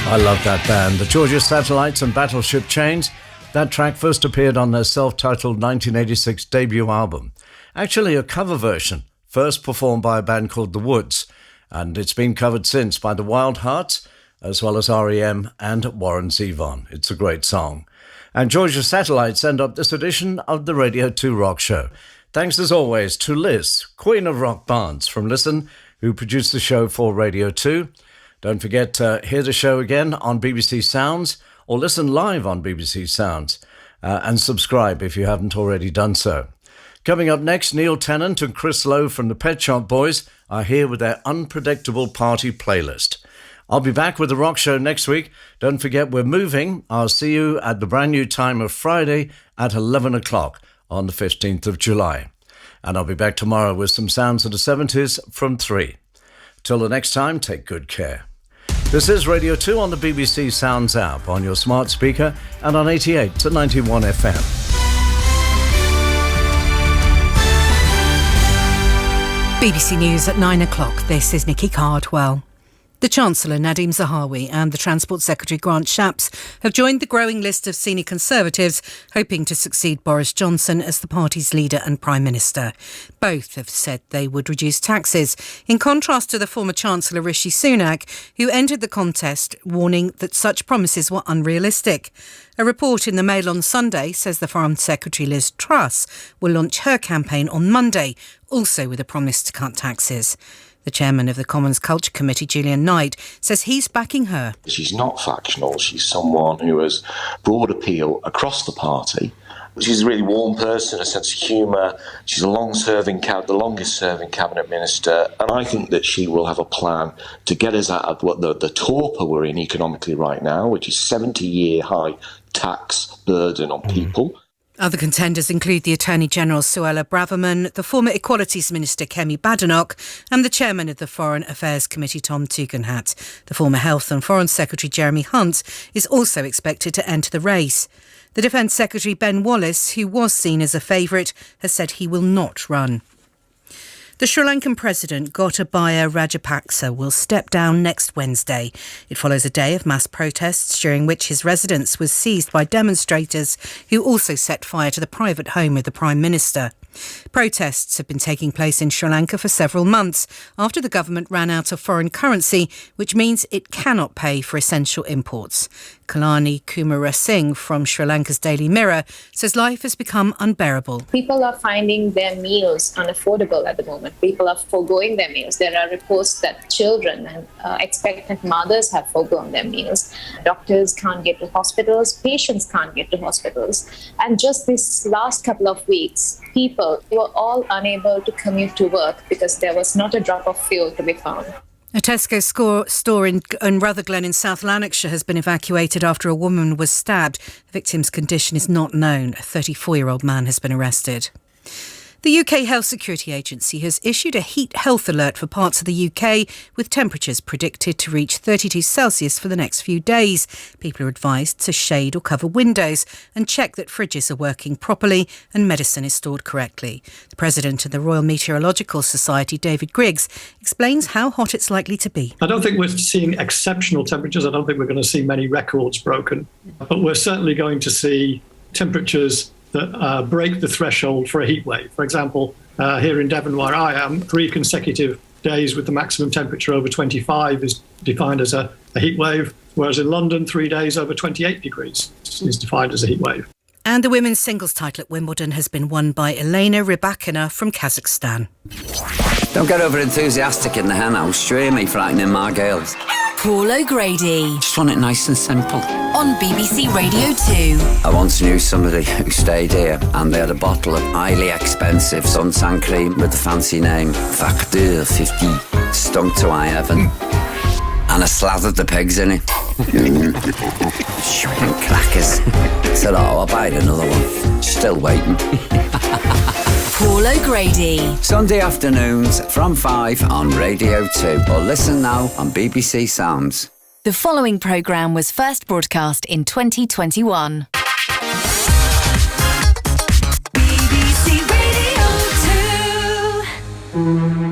I love that band. The Georgia Satellites and Battleship Chains. That track first appeared on their self-titled 1986 debut album. Actually a cover version, first performed by a band called The Woods. And it's been covered since by the Wild Hearts, as well as R.E.M. and Warren Zevon. It's a great song. And Georgia Satellites end up this edition of the Radio 2 Rock Show. Thanks as always to Liz, Queen of Rock Barnes from Listen, who produced the show for Radio 2. Don't forget to hear the show again on BBC Sounds or listen live on BBC Sounds and subscribe if you haven't already done so. Coming up next, Neil Tennant and Chris Lowe from the Pet Shop Boys are here with their unpredictable party playlist. I'll be back with the Rock Show next week. Don't forget we're moving. I'll see you at the brand new time of Friday at 11 o'clock on the 15th of July. And I'll be back tomorrow with some sounds of the 70s from 3. Till the next time, take good care. This is Radio 2 on the BBC Sounds app, on your smart speaker and on 88 to 91 FM. BBC News at 9 o'clock. This is Nikki Cardwell. The Chancellor Nadhim Zahawi and the Transport Secretary Grant Shapps have joined the growing list of senior Conservatives hoping to succeed Boris Johnson as the party's leader and Prime Minister. Both have said they would reduce taxes, in contrast to the former Chancellor Rishi Sunak, who entered the contest warning that such promises were unrealistic. A report in the Mail on Sunday says the Foreign Secretary Liz Truss will launch her campaign on Monday, also with a promise to cut taxes. The chairman of the Commons Culture Committee, Julian Knight, says he's backing her. She's not factional. She's someone who has broad appeal across the party. She's a really warm person, a sense of humour. She's the longest-serving cabinet minister. And I think that she will have a plan to get us out of what the torpor we're in economically right now, which is 70-year high tax burden on people. Other contenders include the Attorney-General Suella Braverman, the former Equalities Minister Kemi Badenoch and the Chairman of the Foreign Affairs Committee Tom Tugendhat. The former Health and Foreign Secretary Jeremy Hunt is also expected to enter the race. The Defence Secretary Ben Wallace, who was seen as a favourite, has said he will not run. The Sri Lankan President Gotabaya Rajapaksa will step down next Wednesday. It follows a day of mass protests during which his residence was seized by demonstrators who also set fire to the private home of the Prime Minister. Protests have been taking place in Sri Lanka for several months after the government ran out of foreign currency, which means it cannot pay for essential imports. Kalani Kumarasinghe from Sri Lanka's Daily Mirror says life has become unbearable. People are finding their meals unaffordable at the moment. People are foregoing their meals. There are reports that children and expectant mothers have foregone their meals. Doctors can't get to hospitals. Patients can't get to hospitals. And just this last couple of weeks, people were all unable to commute to work because there was not a drop of fuel to be found. A Tesco store in Rutherglen in South Lanarkshire has been evacuated after a woman was stabbed. The victim's condition is not known. A 34-year-old man has been arrested. The UK Health Security Agency has issued a heat health alert for parts of the UK, with temperatures predicted to reach 32 Celsius for the next few days. People are advised to shade or cover windows and check that fridges are working properly and medicine is stored correctly. The president of the Royal Meteorological Society, David Griggs, explains how hot it's likely to be. I don't think we're seeing exceptional temperatures. I don't think we're going to see many records broken, but we're certainly going to see temperatures that break the threshold for a heat wave. For example, here in Devon, where I am, 3 consecutive days with the maximum temperature over 25 is defined as a heat wave, whereas in London, 3 days over 28 degrees is defined as a heat wave. And the women's singles title at Wimbledon has been won by Elena Rybakina from Kazakhstan. Don't get over enthusiastic in the hen house. Sure, hear me frightening my girls. Paul O'Grady. Just want it nice and simple. On BBC Radio 2. I once knew somebody who stayed here and they had a bottle of highly expensive suntan cream with the fancy name Facteur 50. Stunk to high heaven. And I slathered the pigs in it. Shrimp crackers. Said, I'll buy another one. Still waiting. Paul O'Grady. Sunday afternoons from 5 on Radio 2. Or listen now on BBC Sounds. The following programme was first broadcast in 2021. BBC Radio 2.